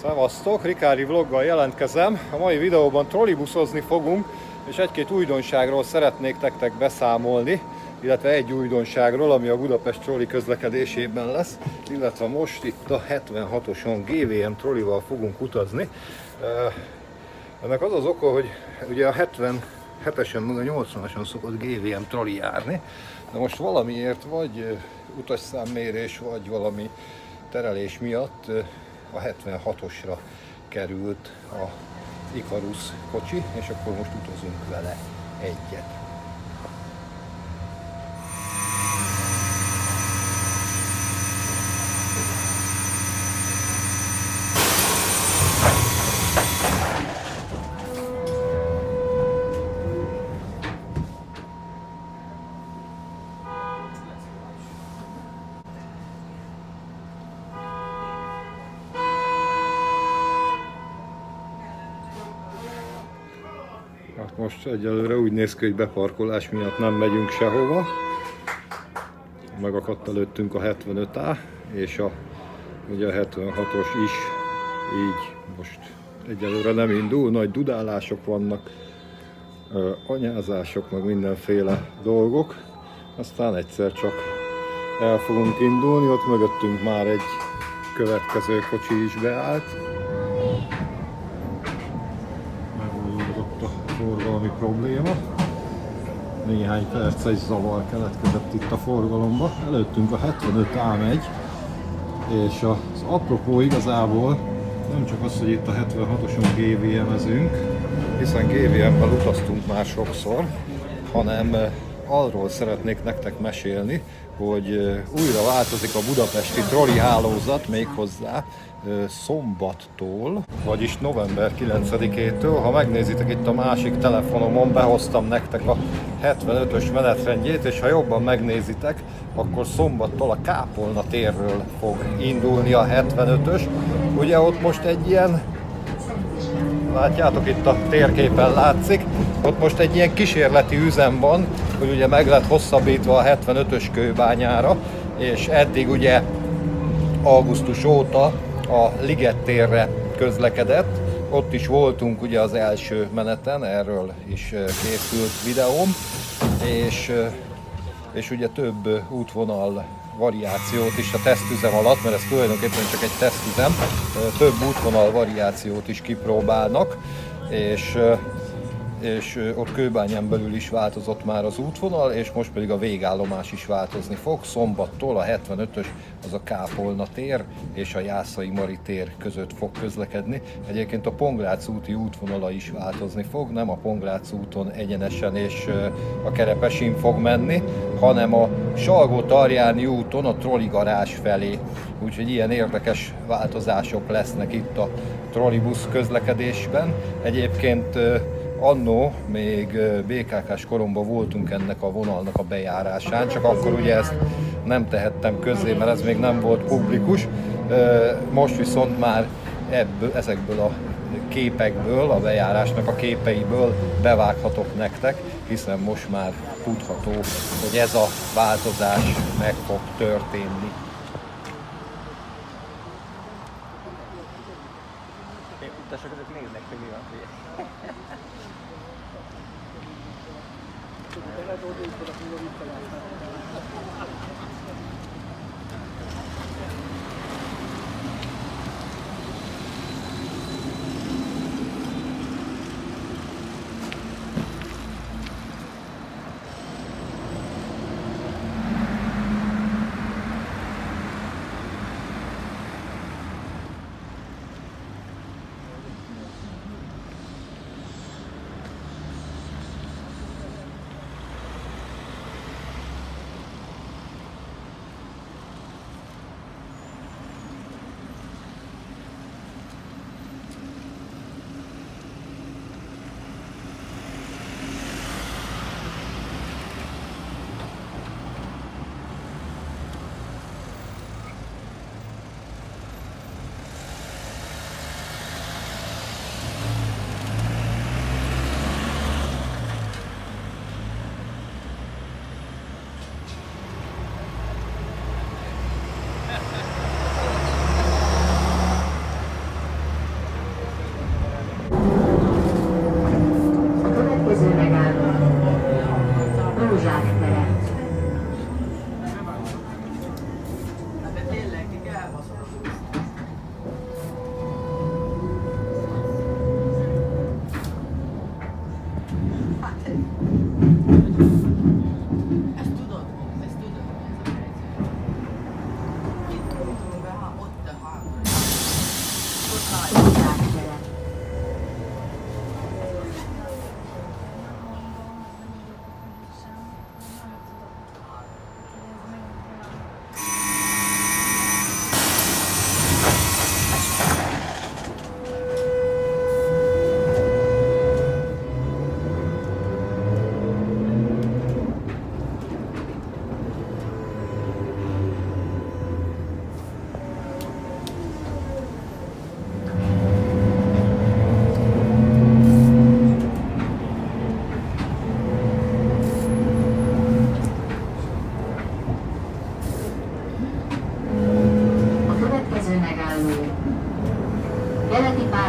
Szevasztok, Rikári vloggal jelentkezem. A mai videóban trollibuszozni fogunk, és egy-két újdonságról szeretnék nektek beszámolni, illetve egy újdonságról, ami a Budapest trolli közlekedésében lesz, illetve most itt a 76-oson GVM trollival fogunk utazni. Ennek az az oka, hogy ugye a 77-esen, meg a 80-ason szokott GVM trolli járni, de most valamiért vagy utasszámmérés, vagy valami terelés miatt a 76-osra került az Ikarus kocsi, és akkor most utazunk vele egyet. Most egyelőre úgy néz ki, hogy beparkolás miatt nem megyünk sehova. Megakadt előttünk a 75A, és ugye a 76-os is, így most egyelőre nem indul, nagy dudálások vannak, anyázások, meg mindenféle dolgok. Aztán egyszer csak el fogunk indulni, ott mögöttünk már egy következő kocsi is beállt. Forgalmi probléma. Néhány perces zavar keletkezett itt a forgalomba. Előttünk a 75A megy, és az apropó igazából nem csak az, hogy itt a 76-oson GVM-ezünk, hiszen GVM-vel utaztunk már sokszor, hanem arról szeretnék nektek mesélni, hogy újra változik a budapesti trolli hálózat, méghozzá szombattól, vagyis november 9-től. Ha megnézitek itt a másik telefonomon, behoztam nektek a 75-ös menetrendjét, és ha jobban megnézitek, akkor szombattól a Kápolna térről fog indulni a 75-ös. Ugye ott most egy ilyen, látjátok, itt a térképen látszik, ott most egy ilyen kísérleti üzem van, hogy ugye meg lett hosszabbítva a 75-ös Kőbányára, és eddig ugye augusztus óta a Liget térre közlekedett. Ott is voltunk ugye az első meneten, erről is készült videóm, és ugye több útvonal variációt is a tesztüzem alatt, mert ez tulajdonképpen csak egy tesztüzem, több útvonal variációt is kipróbálnak, és ott Kőbányán belül is változott már az útvonal, és most pedig a végállomás is változni fog. Szombattól a 75-ös az a Kápolna tér és a Jászai Mari tér között fog közlekedni. Egyébként a Pongrác úti útvonala is változni fog, nem a Pongrác úton egyenesen és a Kerepesin fog menni, hanem a Salgó-Tarjáni úton a trolligarázs felé. Úgyhogy ilyen érdekes változások lesznek itt a trollibusz közlekedésben. Egyébként annó még BKK-s koromban voltunk ennek a vonalnak a bejárásán, csak akkor ugye ezt nem tehettem közzé, mert ez még nem volt publikus. Most viszont már ezekből a képekből, a bejárásnak a képeiből bevághatok nektek, hiszen most már tudható, hogy ez a változás meg fog történni. Utasok azok néznek, hogy mi van.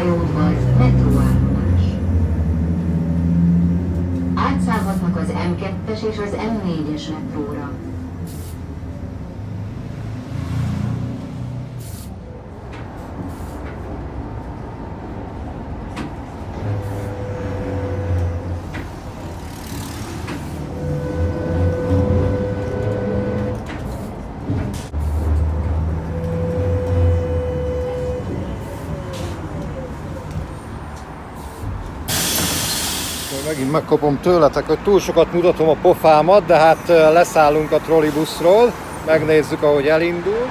pályaudvar, metróállomás. Átszállhatnak az M2-es és az M4-es metróra. Megint megkapom tőletek, hogy túl sokat mutatom a pofámat, de hát leszállunk a trollibuszról, megnézzük, ahogy elindul.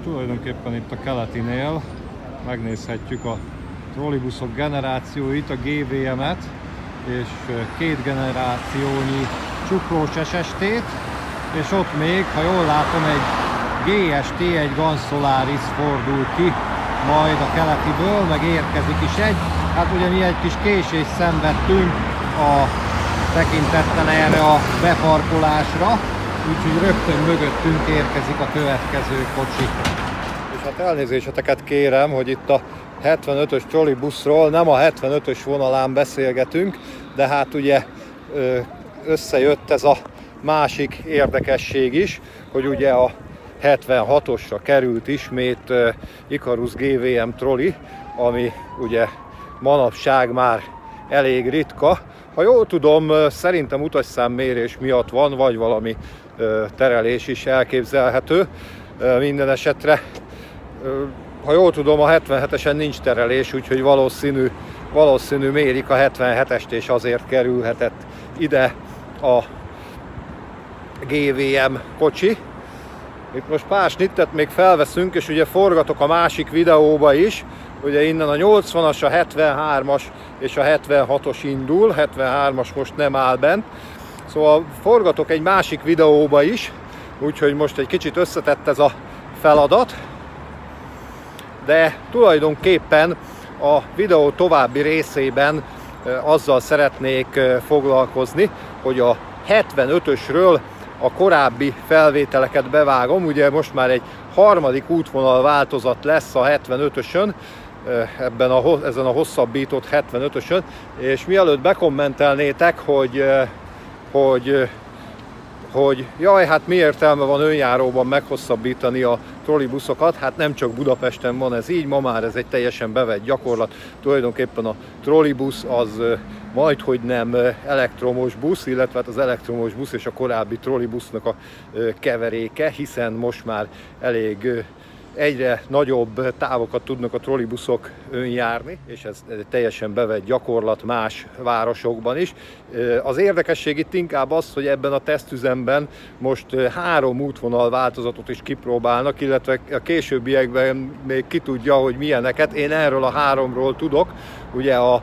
Tulajdonképpen itt a keletinél megnézhetjük a trollibuszok generációit, a GVM-et és két generációnyi csuklós SST-t, és ott még, ha jól látom, egy GST, egy GAN Solaris fordul ki majd a keletiből, meg érkezik is egy. Hát ugye mi egy kis késést szenvedtünk a tekintettel erre a beparkolásra, úgyhogy rögtön mögöttünk érkezik a következő kocsi. És hát elnézéseteket kérem, hogy itt a 75-ös trollibuszról nem a 75-ös vonalán beszélgetünk, de hát ugye összejött ez a másik érdekesség is, hogy ugye a 76-osra került ismét Icarus GVM trolli, ami ugye manapság már elég ritka. Ha jól tudom, szerintem utasszámmérés miatt van, vagy valami terelés is elképzelhető. Minden esetre, ha jól tudom, a 77-esen nincs terelés, úgyhogy valószínű mérik a 77-est, és azért kerülhetett ide a GVM kocsi. Itt most pár snittet még felveszünk, és ugye forgatok a másik videóba is. Ugye innen a 80-as, a 73-as és a 76-os indul, 73-as most nem áll bent. Szóval forgatok egy másik videóba is, úgyhogy most egy kicsit összetett ez a feladat. De tulajdonképpen a videó további részében azzal szeretnék foglalkozni, hogy a 75-ösről a korábbi felvételeket bevágom. Ugye most már egy harmadik útvonal változat lesz a 75-ösön, ezen a hosszabbított 75-ösön, és mielőtt bekommentelnétek, hogy jaj, hát mi értelme van önjáróban meghosszabbítani a trollibuszokat, hát nem csak Budapesten van ez így, ma már ez egy teljesen bevett gyakorlat. Tulajdonképpen a trollibusz az majdhogy nem elektromos busz, illetve az elektromos busz és a korábbi trollibusznak a keveréke, hiszen most már egyre nagyobb távokat tudnak a trollibuszok önjárni, és ez egy teljesen bevett gyakorlat más városokban is. Az érdekesség itt inkább az, hogy ebben a tesztüzemben most 3 útvonal változatot is kipróbálnak, illetve a későbbiekben még ki tudja, hogy milyeneket. Én erről a 3-ról tudok. Ugye a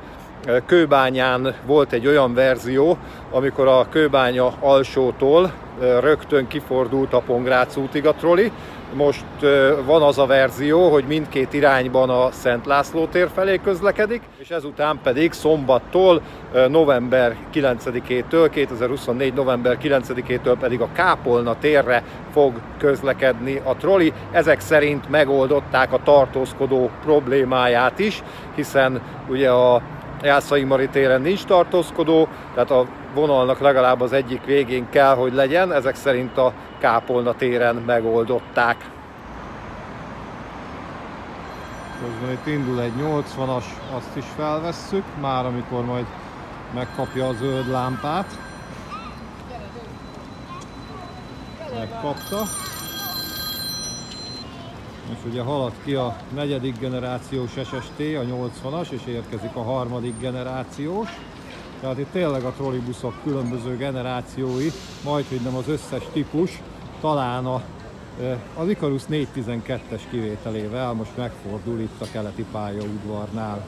Kőbányán volt egy olyan verzió, amikor a Kőbánya alsótól rögtön kifordult a Pongrác útig a trolli. Most van az a verzió, hogy mindkét irányban a Szent László tér felé közlekedik, és ezután pedig szombattól, november 9-től, 2024. november 9-től pedig a Kápolna térre fog közlekedni a trolli. Ezek szerint megoldották a tartózkodó problémáját is, hiszen ugye a Jászai Mari téren nincs tartózkodó, tehát a vonalnak legalább az egyik végén kell, hogy legyen. Ezek szerint a Kápolna téren megoldották. Közben itt indul egy 80-as, azt is felvesszük, már amikor majd megkapja a zöld lámpát. Megkapta. És ugye halad ki a 4. generációs SST, a 80-as, és érkezik a 3. generációs. Tehát itt tényleg a trollibuszok különböző generációi, majdhogy nem az összes típus, talán az Icarus 412-es kivételével most megfordul itt a keleti pályaudvarnál.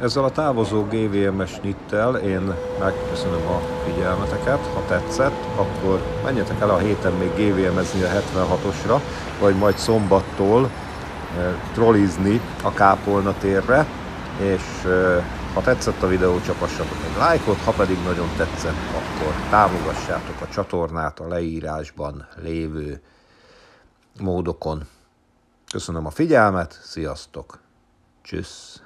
Ezzel a távozó GVM-es nyittel én megköszönöm a figyelmeteket. Ha tetszett, akkor menjetek el a héten még GVM-ezni a 76-osra, vagy majd szombattól trollizni a Kápolna térre, és ha tetszett a videó, csapassatok egy lájkot, ha pedig nagyon tetszett, akkor támogassátok a csatornát a leírásban lévő módokon. Köszönöm a figyelmet, sziasztok! Tschüss!